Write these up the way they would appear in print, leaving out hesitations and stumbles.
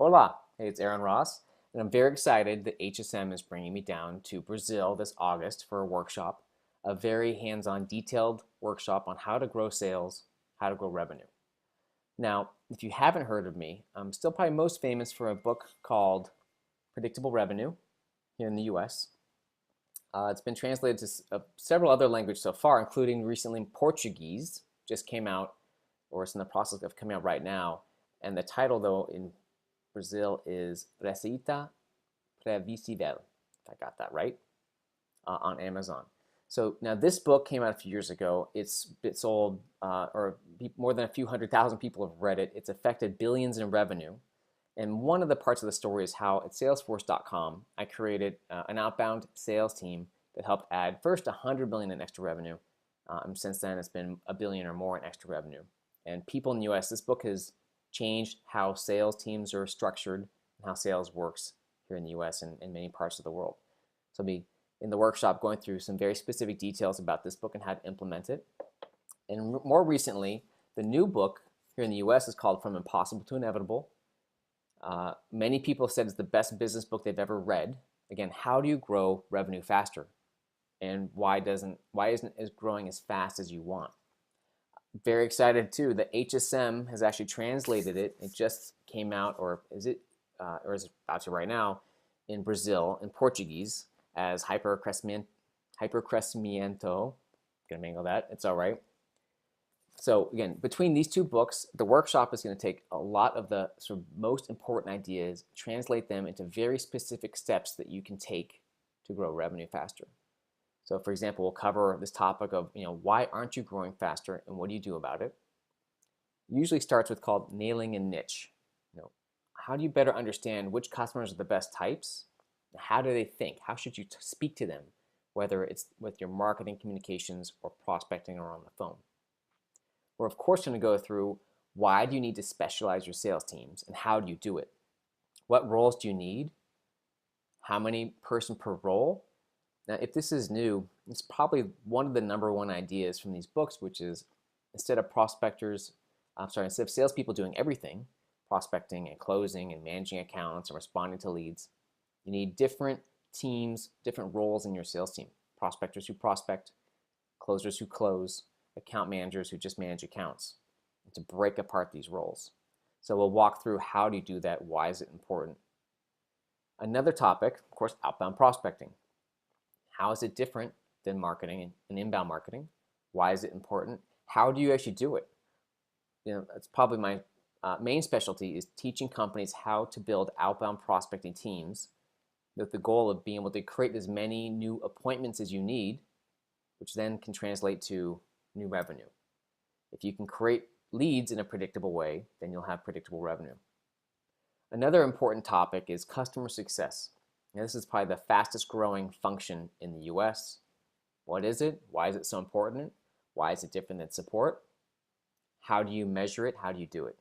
Hola, hey, it's Aaron Ross, and I'm very excited that HSM is bringing me down to Brazil this August for a workshop, a very hands-on, detailed workshop on how to grow sales, how to grow revenue. Now, if you haven't heard of me, I'm still probably most famous for a book called Predictable Revenue here in the US. It's been translated to several other languages so far, including recently Portuguese, just came out, or it's in the process of coming out right now. And the title, though, in Brazil is Receita Previsível, if I got that right, on Amazon. So now this book came out a few years ago. It's sold, or more than a few 100,000 people have read it. It's affected billions in revenue. And one of the parts of the story is how at Salesforce.com, I created an outbound sales team that helped add first 100 million in extra revenue. Since then, it's been a billion or more in extra revenue. And people in the US, this book has changed how sales teams are structured and how sales works here in the US and in many parts of the world. So I'll be in the workshop going through some very specific details about this book and how to implement it. And more recently, the new book here in the US is called From Impossible to Inevitable. Many people said it's the best business book they've ever read. Again, how do you grow revenue faster? And why isn't it growing as fast as you want? Very excited too. The HSM has actually translated it. It just came out, or is it about to right now, in Brazil in Portuguese as Hypercrescimento. Gonna mangle that. It's all right. So again, between these two books, the workshop is going to take a lot of the sort of most important ideas, translate them into very specific steps that you can take to grow revenue faster. So for example, we'll cover this topic of, why aren't you growing faster and what do you do about it? Usually starts with called nailing a niche. How do you better understand which customers are the best types? How do they think? How should you speak to them, whether it's with your marketing communications or prospecting or on the phone? We're of course going to go through why do you need to specialize your sales teams and how do you do it? What roles do you need? How many person per role? Now, if this is new, it's probably one of the #1 ideas from these books, which is instead of salespeople doing everything, prospecting and closing and managing accounts and responding to leads, you need different teams, different roles in your sales team. Prospectors who prospect, closers who close, account managers who just manage accounts, and to break apart these roles. So we'll walk through how do you do that, why is it important. Another topic, of course, outbound prospecting. How is it different than marketing and inbound marketing? Why is it important? How do you actually do it? It's probably my main specialty is teaching companies how to build outbound prospecting teams with the goal of being able to create as many new appointments as you need, which then can translate to new revenue. If you can create leads in a predictable way, then you'll have predictable revenue. Another important topic is customer success. Now, this is probably the fastest growing function in the US. What is it? Why is it so important? Why is it different than support? How do you measure it? How do you do it?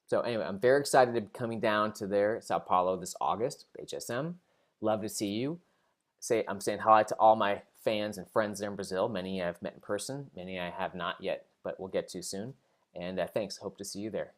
So anyway, I'm very excited to be coming down to there, Sao Paulo, this August, HSM. Love to see you. I'm saying hi to all my fans and friends there in Brazil. Many I've met in person, many I have not yet, but we'll get to soon. And thanks. Hope to see you there.